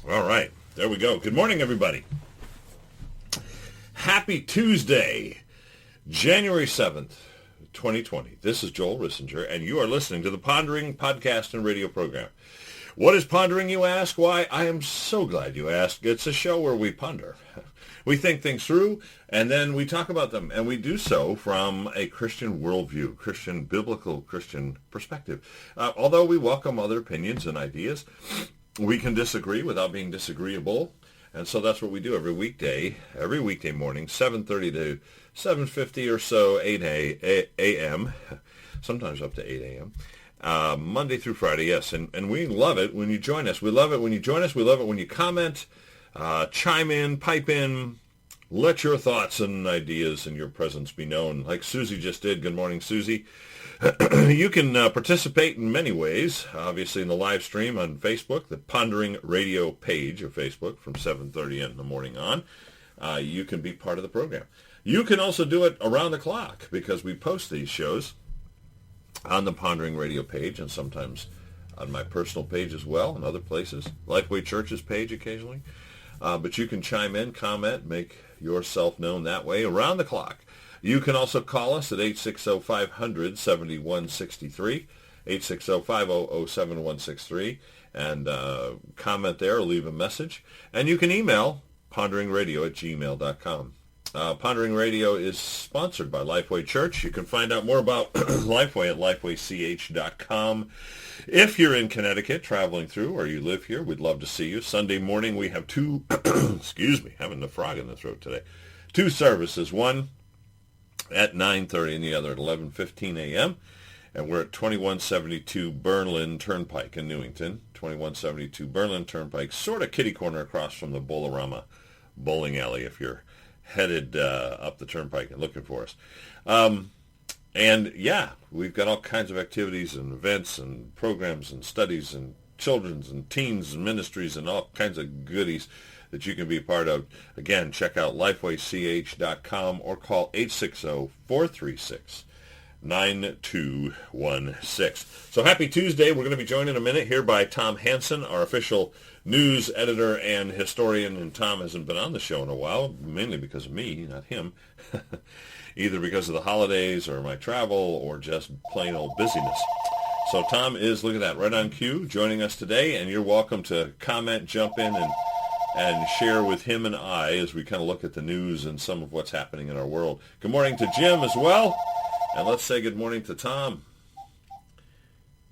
All right, there we go. Good morning, everybody. Happy Tuesday, January 7th, 2020. This is Joel Rissinger, and you are listening to the Pondering podcast and radio program. What is pondering, you ask? Why, I am so glad you asked. It's a show where we ponder. We think things through, and then we talk about them, and we do so from a Christian worldview, Christian, biblical Christian perspective. Although we welcome other opinions and ideas, we can disagree without being disagreeable, and so that's what we do every weekday morning, 7:30 to 7:50 or so, 8 a.m., sometimes up to 8 a.m., Monday through Friday, yes, and we love it when you join us. We love it when you join us. We love it when you comment, chime in, pipe in, let your thoughts and ideas and your presence be known, like Susie just did. Good morning, Susie. You can participate in many ways, obviously in the live stream on Facebook, the Pondering Radio page of Facebook from 7:30 in the morning on. You can be part of the program. You can also do it around the clock because we post these shows on the Pondering Radio page and sometimes on my personal page as well and other places, Lifeway Church's page occasionally. But you can chime in, comment, make yourself known that way around the clock. You can also call us at 860-500-7163, 860-500-7163, and comment there or leave a message. And you can email ponderingradio@gmail.com. Pondering Radio is sponsored by Lifeway Church. You can find out more about Lifeway at lifewaych.com. If you're in Connecticut traveling through or you live here, we'd love to see you. Sunday morning we have two, having the frog in the throat today, two services, one at 9:30 and the other at 11:15 a.m. And we're at 2172 Burnlin Turnpike in Newington, 2172 Burnlin Turnpike, sort of kitty corner across from the Bolorama bowling alley if you're headed up the turnpike and looking for us. And yeah, we've got all kinds of activities and events and programs and studies and children's and teens and ministries and all kinds of goodies that you can be a part of. Again, check out lifewaych.com or call 860-436-9216. So happy Tuesday. We're going to be joined in a minute here by Tom Hanson, our official news editor and historian, and Tom hasn't been on the show in a while, mainly because of me, not him, either because of the holidays or my travel or just plain old busyness. So Tom is, look at that, right on cue, joining us today, and you're welcome to comment, jump in, and share with him and I as we kind of look at the news and some of what's happening in our world. Good morning to Jim as well, and let's say good morning to Tom.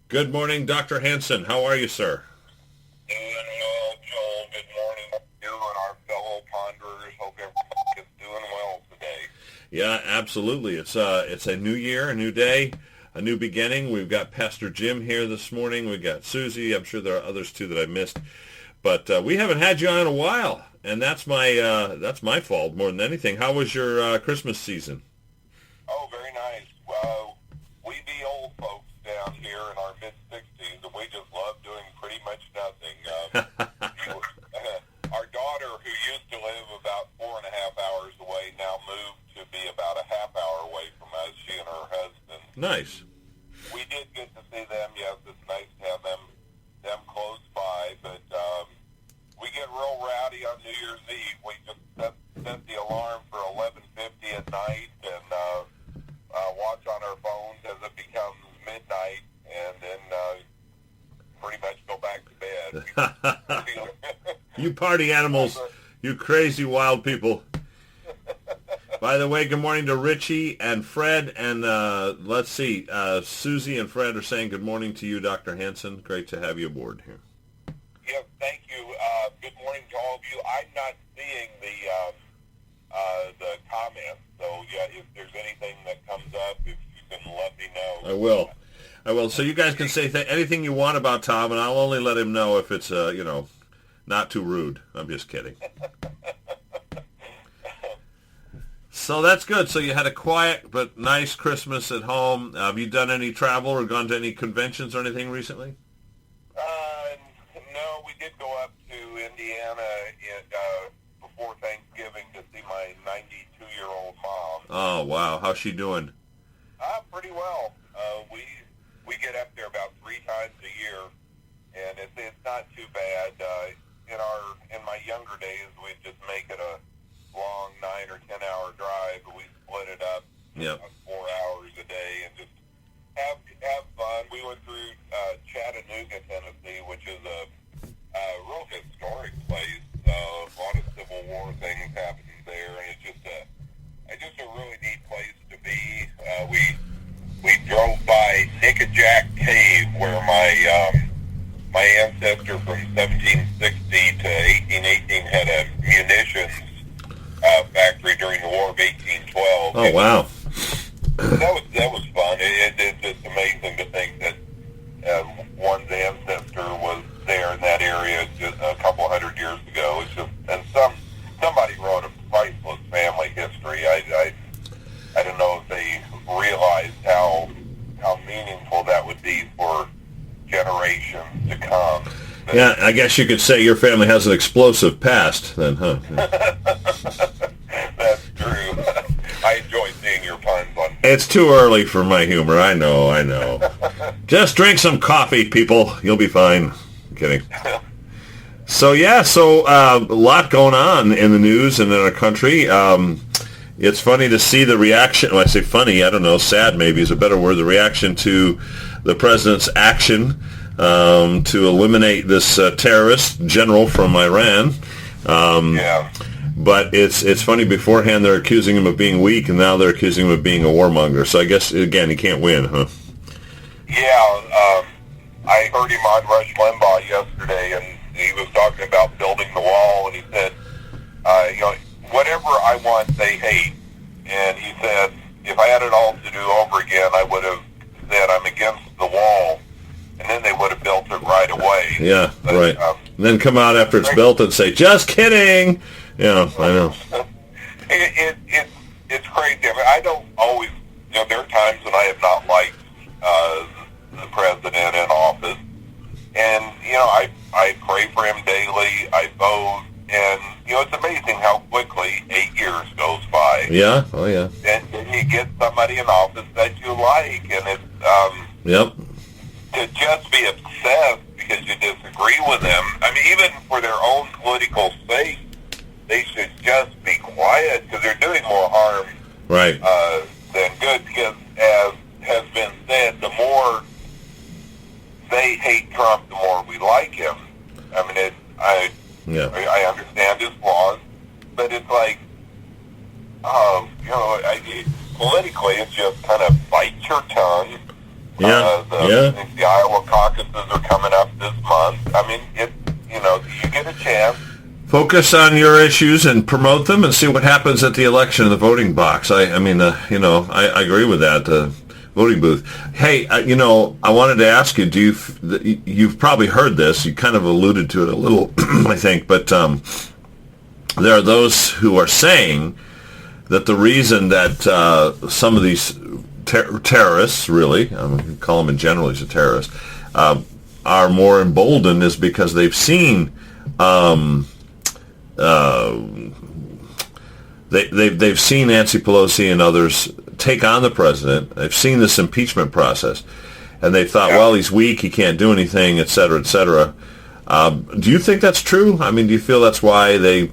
Good morning, Dr. Hanson. How are you, sir? Doing well, Joel. Good morning to you and our fellow ponderers. Hope everybody is doing well today. Yeah, absolutely. It's a new year, a new day, a new beginning. We've got Pastor Jim here this morning. We've got Susie. I'm sure there are others too that I missed. But we haven't had you on in a while, and that's my fault more than anything. How was your Christmas season? Oh, very nice. We be old folks down here in our mid-60s, and we just love doing pretty much nothing. Our daughter, who used to live about 4.5 hours away, now moved to be about a half hour away from us, she and her husband. Nice. We did get to see them. Yes, it's nice to have them close by, but we get real rowdy on New Year's Eve. We just set the alarm for 11:50 at night and watch on our phones as it becomes midnight, and then pretty much go back to bed. You party animals, you crazy wild people. By the way, good morning to Richie and Fred, and let's see, Susie and Fred are saying good morning to you, Dr. Hanson. Great to have you aboard here. Yes, thank you. Good morning to all of you. I'm not seeing the comments, so yeah, if there's anything that comes up, if you can let me know. I will. So you guys can say anything you want about Tom, and I'll only let him know if it's, not too rude. I'm just kidding. So that's good. So you had a quiet but nice Christmas at home. Have you done any travel or gone to any conventions or anything recently? No, we did go up to Indiana before Thanksgiving to see my 92-year-old mom. Oh, wow. How's she doing? Pretty well. We get up there about 3 times a year, and it's not too bad. in my younger days, we'd just make it a long 9 or 10 hour drive, but we split it up Yep. 4 hours a day and just have fun. We went through Chattanooga, Tennessee, which is a real historic place. A lot of Civil War things happening there, and it's just a really neat place to be. We drove by Nickajack Cave, where my ancestor from 1760 to 1818 had a munitions factory during the War of 1812. Oh, wow. That was fun. It's just amazing to think that one's ancestor was there in that area just a couple hundred years ago. It's just, and somebody wrote a priceless family history. I don't know if they realized how meaningful that would be for generations to come. But Yeah, I guess you could say your family has an explosive past then, huh? that's true. I enjoy seeing your puns on. It's too early for my humor. I know. Just drink some coffee, people. You'll be fine. I'm kidding. So, a lot going on in the news and in our country. It's funny to see the reaction. When I say funny, I don't know, sad maybe is a better word, the reaction to the president's action to eliminate this terrorist general from Iran. Yeah. But it's funny, beforehand they're accusing him of being weak, and now they're accusing him of being a warmonger. So I guess, again, he can't win, huh? Yeah, I heard him on Rush Limbaugh yesterday, and he was talking about building the wall, and he said, whatever I want, they hate. And he said, if I had it all to do over again, I would have said I'm against the wall, and then they would have built it right away. Yeah, but, right. And then come out after it's built and say, just kidding. Yeah, I know. It's crazy. I mean, I don't always, there are times when I have not liked the president in office. And, I pray for him daily. I vote. And, it's amazing how quickly 8 years goes by. Yeah, oh yeah. And then you get somebody in office that you like. And it's, Yep. to just be obsessed because you disagree with them. I mean, even for their own political sake, they should just be quiet because they're doing more harm Right. than good. Because, as has been said, the more they hate Trump, the more we like him. I mean, I understand his flaws, but it's like, politically, it's just kind of bite your tongue. Yeah, The Iowa caucuses are coming up this month. I mean, you get a chance. Focus on your issues and promote them, and see what happens at the election in the voting box. I agree with that. Voting booth. Hey, I wanted to ask you. You've probably heard this? You kind of alluded to it a little, I think. But there are those who are saying that the reason that some of these terrorists, really, I'm going to call them in general, he's a terrorist, are more emboldened is because they've seen. They've seen Nancy Pelosi and others take on the president. They've seen this impeachment process, and they thought, well, he's weak, he can't do anything, et cetera, et cetera. Do you think that's true? I mean, do you feel that's why he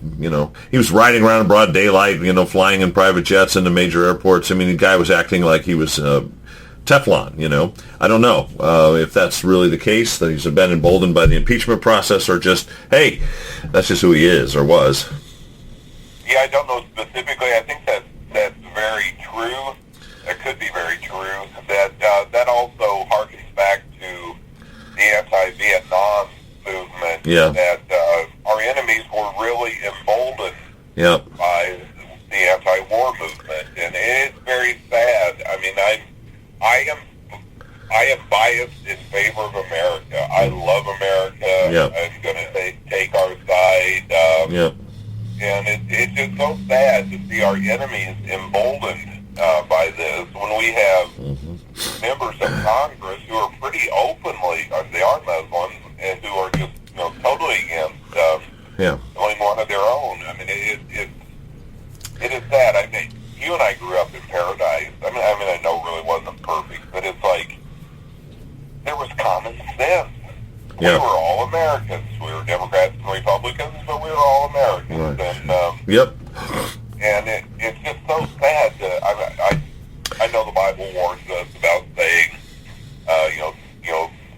was riding around in broad daylight, flying in private jets into major airports? I mean, the guy was acting like he was Teflon, I don't know if that's really the case, that he's been emboldened by the impeachment process, or just, hey, that's just who he is or was. Yeah, I don't know specifically. I think that's very true. That could be very true. That also harkens back to the anti-Vietnam movement. Yeah. That our enemies were really emboldened Yep. by the anti-war movement, and it's very sad. I mean, I am biased in favor of America. I love America. Yep. I'm going to take our side. Yep. And it's just so sad to see our enemies emboldened by this when we have members of Congress who are pretty openly, they are Muslims, and who are just totally against killing one of their own. I mean, it is sad. I mean, you and I grew up in paradise. I mean, I know it really wasn't perfect, but it's like there was common sense. Yeah. We were all Americans. We were Democrats and Republicans, but we're all Americans. Right. And Yep. and it's just so sad. I know the Bible warns us about saying,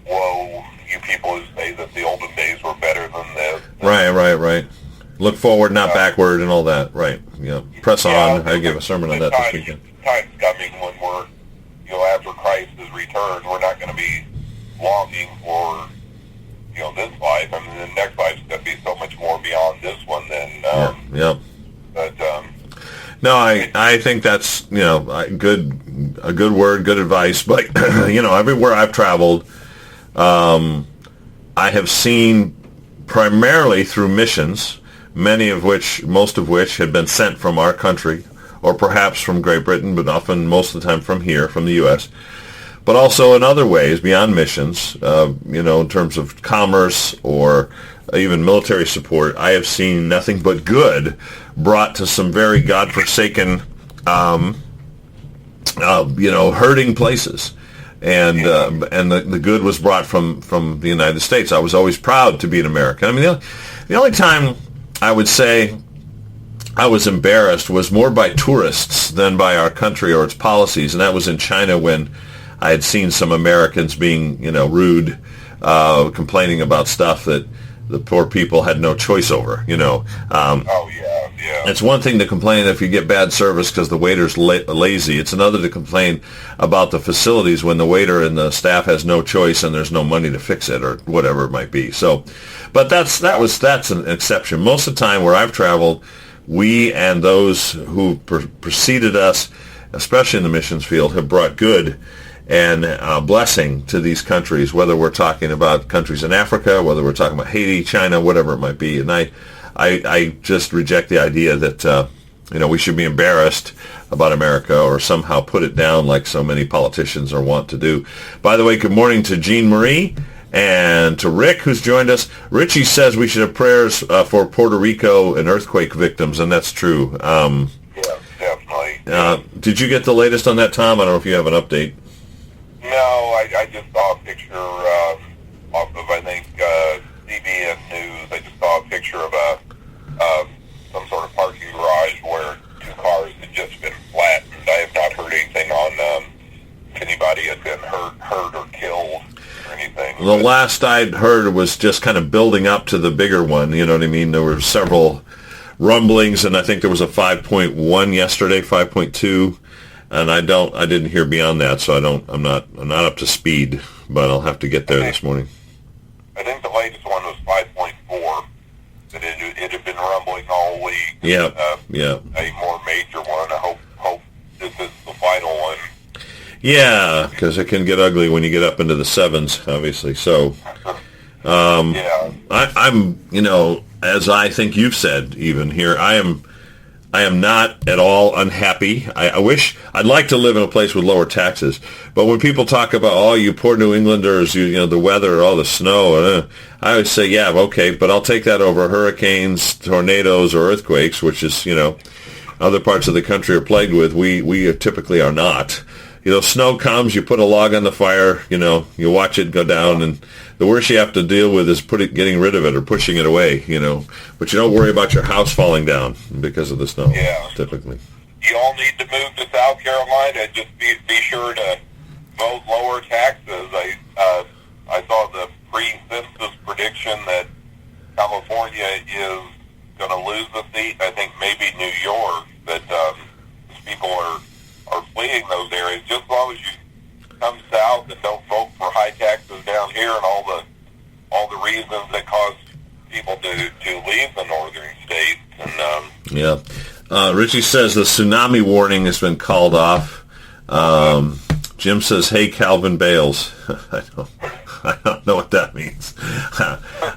woe, you people who say that the olden days were better than this. Right. Look forward, not backward, and all that. Right. Yeah. Press on. I gave a sermon on that this weekend. Time's coming when we're, after Christ's return, we're not going to be longing for, this life. I mean, the next life's going to be so much more beyond this one than. Yep. But. No, I think that's, a good word, good advice. But, everywhere I've traveled, I have seen primarily through missions, most of which had been sent from our country, or perhaps from Great Britain, but often most of the time from here, from the U.S., but also in other ways beyond missions, in terms of commerce or even military support. I have seen nothing but good brought to some very godforsaken, hurting places. And the good was brought from the United States. I was always proud to be an American. I mean, the only time I would say I was embarrassed was more by tourists than by our country or its policies, and that was in China when I had seen some Americans being, rude, complaining about stuff that the poor people had no choice over, Oh, yeah. It's one thing to complain if you get bad service because the waiter's lazy. It's another to complain about the facilities when the waiter and the staff has no choice and there's no money to fix it or whatever it might be. So, but that's an exception. Most of the time where I've traveled, we and those who preceded us, especially in the missions field, have brought good and blessing to these countries, whether we're talking about countries in Africa, whether we're talking about Haiti, China, whatever it might be. And I just reject the idea that, we should be embarrassed about America or somehow put it down like so many politicians are wont to do. By the way, good morning to Jean Marie and to Rick, who's joined us. Richie says we should have prayers for Puerto Rico and earthquake victims, and that's true. Yeah, definitely. Did you get the latest on that, Tom? I don't know if you have an update. No, I just saw a picture off of, I think, CBS News. I just saw a picture of some sort of parking garage where two cars had just been flattened. I have not heard anything on if anybody had been hurt or killed or anything. The last I'd heard was just kind of building up to the bigger one. You know what I mean? There were several rumblings, and I think there was a 5.1 yesterday, 5.2. And I didn't hear beyond that, so I'm not up to speed, but I'll have to get there this morning. I think the latest one was 5.4. That it had been rumbling all week. Yeah, A more major one. I hope this is the final one. Yeah, because it can get ugly when you get up into the sevens, obviously. So, yeah. I'm, as I think you've said, even here, I am not at all unhappy. I'd like to live in a place with lower taxes. But when people talk about, you poor New Englanders, the weather, all the snow, I always say, yeah, okay, but I'll take that over hurricanes, tornadoes, or earthquakes, which is, other parts of the country are plagued with. We typically are not. Snow comes, you put a log on the fire, you watch it go down, and the worst you have to deal with is getting rid of it or pushing it away, But you don't worry about your house falling down because of the snow, typically. You all need to move to South Carolina. Just be sure to vote lower taxes. I saw the pre-census prediction that California is going to lose the seat. I think maybe New York, that people are fleeing those areas. Just as long as you come south and don't vote for high taxes down here and all the reasons that cause people to leave the northern states. And Richie says the tsunami warning has been called off. Jim says, "Hey, Calvin Bales." I don't know what that means.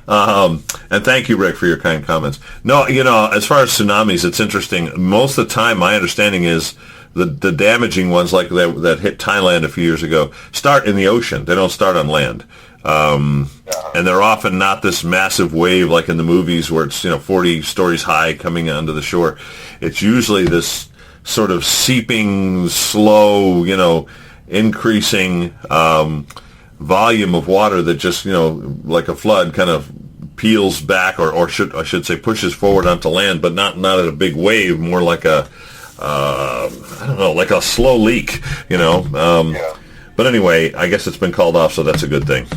And thank you, Rick, for your kind comments. No, as far as tsunamis, it's interesting. Most of the time, my understanding is the damaging ones like that hit Thailand a few years ago start in the ocean. They don't start on land. And they're often not this massive wave like in the movies where it's 40 stories high coming onto the shore. It's usually this sort of seeping, slow, increasing volume of water that just like a flood kind of peels back, or I should say pushes forward onto land, but not at a big wave, more like a I don't know, like a slow leak, But anyway, I guess it's been called off, so that's a good thing.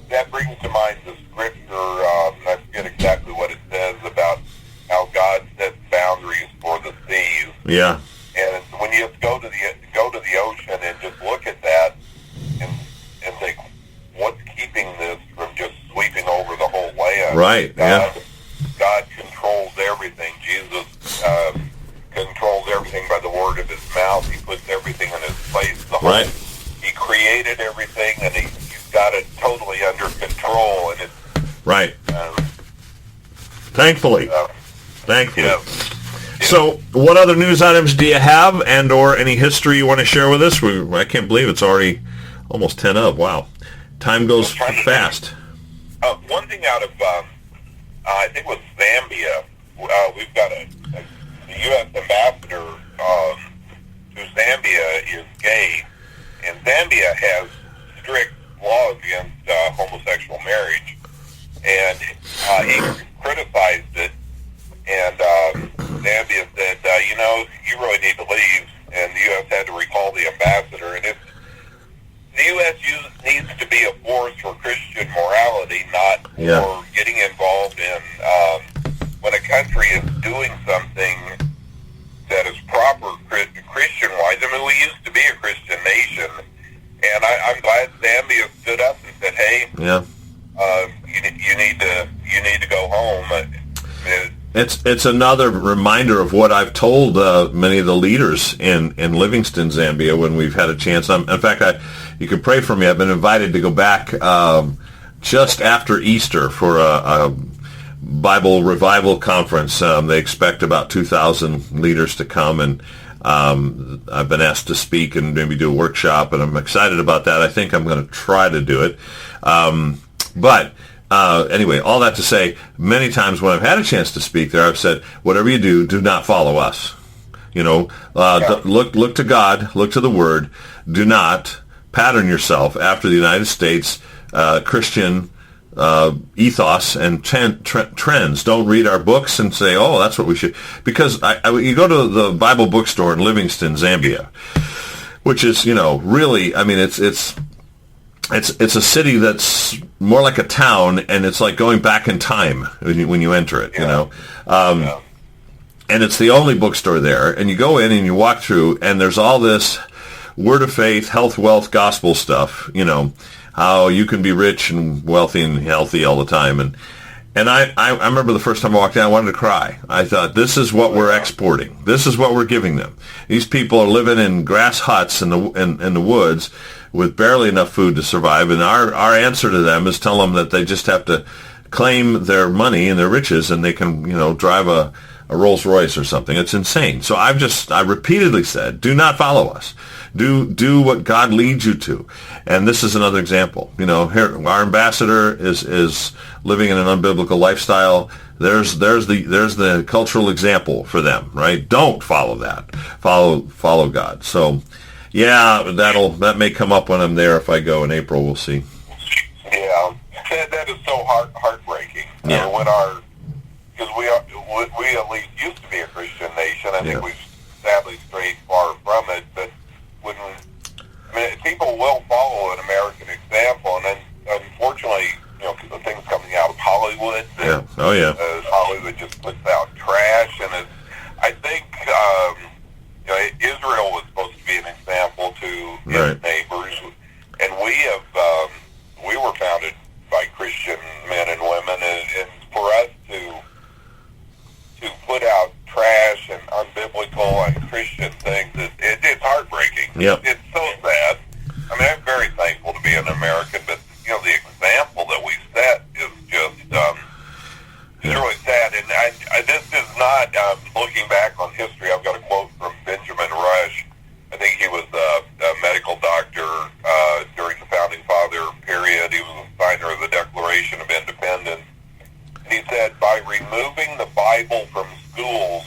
That brings to mind the scripture, I forget exactly what it says, about how God sets boundaries for the seas. Yeah. And when you go to the ocean and just look at that and think, what's keeping this from just sweeping over the whole land? Right. God controls everything. Jesus controls everything by the word of his mouth. He puts everything in his place. Right. He created everything, and he's got it totally under control. And it's right. Thankfully. Yeah. So, what other news items do you have, and or any history you want to share with us? I can't believe it's already almost 10 of. Wow. Time goes fast. One thing out of, I think it was Zambia, we've got the U.S. ambassador to Zambia is gay, and Zambia has strict laws against homosexual marriage, and he criticized it, and Zambia said, you really need to leave, and the U.S. had to recall the ambassador, and the U.S. needs to be a force for Christian morality, not for getting involved in when a country is doing something that is proper Christian-wise. I mean, we used to be a Christian nation, and I'm glad Zambia stood up and said, "Hey, you need to go home." It's another reminder of what I've told many of the leaders in Livingston, Zambia, when we've had a chance. In fact, you can pray for me. I've been invited to go back just after Easter for a Bible revival conference. They expect about 2,000 leaders to come, and I've been asked to speak and maybe do a workshop, and I'm excited about that. I think I'm going to try to do it. Anyway, all that to say, many times when I've had a chance to speak there, I've said, whatever you do, do not follow us. Look to God, look to the Word. Do not pattern yourself after the United States Christian ethos and trends. Don't read our books and say, oh, that's what we should. Because you go to the Bible bookstore in Livingston, Zambia, which is, really, I mean, it's a city that's more like a town, and it's like going back in time when you enter it, And it's the only bookstore there, and you go in and you walk through, and there's all this word of faith, health, wealth, gospel stuff, how you can be rich and wealthy and healthy all the time. And I remember the first time I walked in, I wanted to cry. I thought, this is what we're exporting. This is what we're giving them. These people are living in grass huts in the woods with barely enough food to survive, and our answer to them is tell them that they just have to claim their money and their riches, and they can, drive a Rolls Royce or something. It's insane. So I repeatedly said, do not follow us. Do what God leads you to. And this is another example. Here our ambassador is living in an unbiblical lifestyle. There's the cultural example for them, right? Don't follow that. Follow God. So yeah, that may come up when I'm there. If I go in April, we'll see. Yeah, that is so heartbreaking. Yeah. Because we at least used to be a Christian nation. I think we've sadly strayed far from it. But people will follow an American example, and then unfortunately, things coming out of Hollywood. Hollywood just puts out trash, and I think Israel was supposed to be an example to its neighbors, and we were founded by Christian men and women, and for us to put out trash and unbiblical and Christian things, it's heartbreaking. Yep. It's so sad. I mean, I'm very thankful to be an American, but the example that we set is just it's really sad. And this is not looking back on history. I've got a quote from Benjamin Rush. I think he was a medical doctor during the Founding Father period. He was a signer of the Declaration of Independence. And he said, by removing the Bible from schools,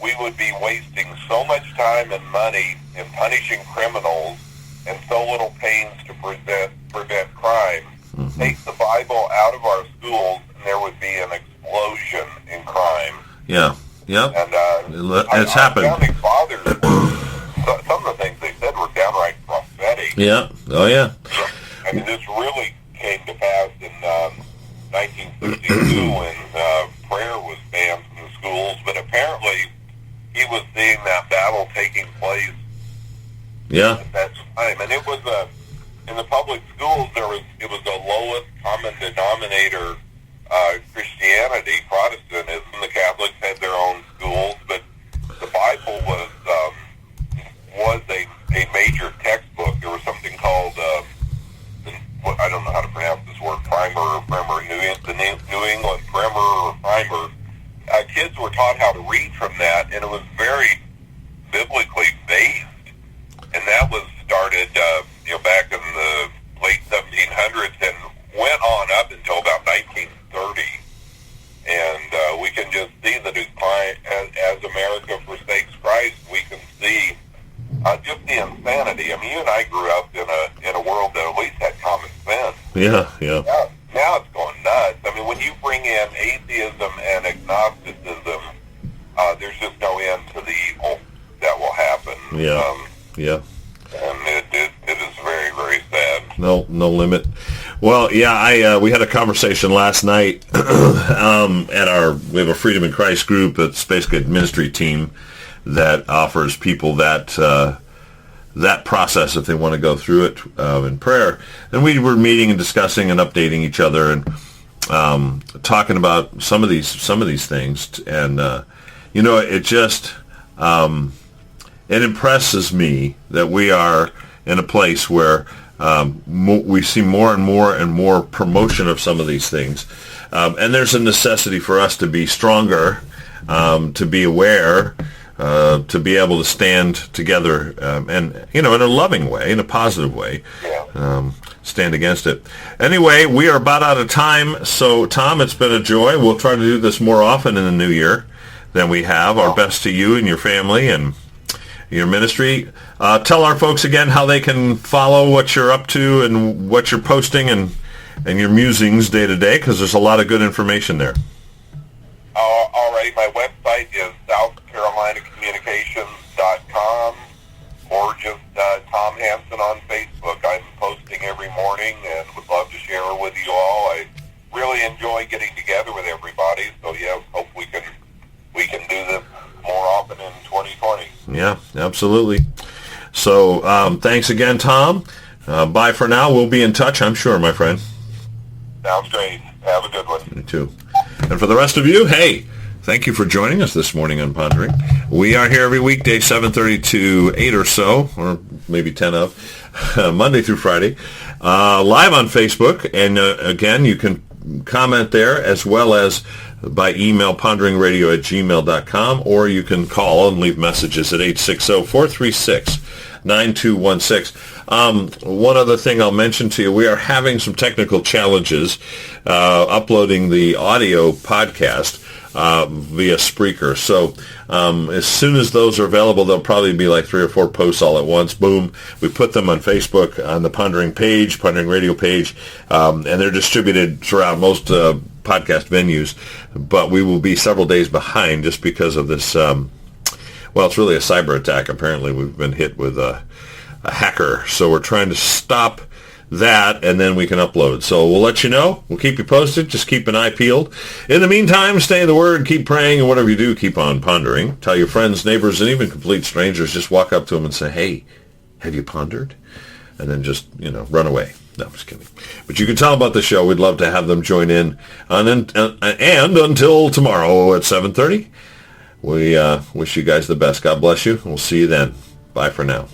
we would be wasting so much time and money in punishing criminals and so little pains to prevent crime. Mm-hmm. Take the Bible out of our schools, and there would be an explosion in crime. Yeah. Yep. And it's happened. Our founding fathers were, some of the things they said were downright prophetic. Yeah. Oh, yeah. I mean, this really came to pass in 1962 when prayer was banned from the schools, but apparently he was seeing that battle taking place at that time. And it was in the public schools, it was the lowest common denominator Christianity, Protestantism. The Catholics had their own schools, but the Bible was a major textbook. There was something called I don't know how to pronounce this word, New England primer or primer. Kids were taught how to read from that, and it was very biblically based. And that was started, back in the late 1700s and went on up until about 1930. And we can just see the decline as America forsakes Christ. We can see just the insanity. I mean, you and I grew up in a world that at least had common sense. Yeah. Now it's going nuts. I mean, when you bring in atheism and agnosticism, there's just no end to the evil that will happen. Yeah. And it is very, very sad. No limit. Well, yeah, we had a conversation last night we have a Freedom in Christ group. It's basically a ministry team that offers people that process if they want to go through it in prayer. And we were meeting and discussing and updating each other and talking about some of these things. And it just it impresses me that we are in a place where we see more and more promotion of some of these things. And there's a necessity for us to be stronger, to be aware, to be able to stand together and, in a loving way, in a positive way, stand against it. Anyway, we are about out of time. So, Tom, it's been a joy. We'll try to do this more often in the new year than we have. Our best to you and your family and your ministry. Tell our folks again how they can follow what you're up to and what you're posting and your musings day to day, because there's a lot of good information there. All right. My website is southcarolinacommunications.com or just Tom Hanson on Facebook. I'm posting every morning and would love to share with you all. I really enjoy getting together with everybody. So, hope we can do this more often in 2020. Yeah, absolutely. So thanks again, Tom. Bye for now. We'll be in touch, I'm sure, my friend. Sounds great. Have a good one. You too. And for the rest of you, hey, thank you for joining us this morning on Pondering. We are here every weekday, 7:30 to 8 or so, or maybe 10 of, Monday through Friday, live on Facebook. And again, you can comment there as well as by email, ponderingradio@gmail.com, or you can call and leave messages at 860-436-9216. One other thing I'll mention to you, we are having some technical challenges uploading the audio podcast via Spreaker. So as soon as those are available, there'll probably be like 3 or 4 posts all at once. Boom. We put them on Facebook on the Pondering page, Pondering Radio page, and they're distributed throughout most podcast venues. But we will be several days behind just because of this. It's really a cyber attack. Apparently, we've been hit with a hacker. So we're trying to stop that, and then we can upload. So we'll let you know. We'll keep you posted. Just keep an eye peeled. In the meantime, stay in the Word, keep praying, and whatever you do, keep on pondering. Tell your friends, neighbors, and even complete strangers, just walk up to them and say, hey, have you pondered? And then just, run away. No, I'm just kidding. But you can tell them about the show. We'd love to have them join in. And until tomorrow at 7:30, we wish you guys the best. God bless you. We'll see you then. Bye for now.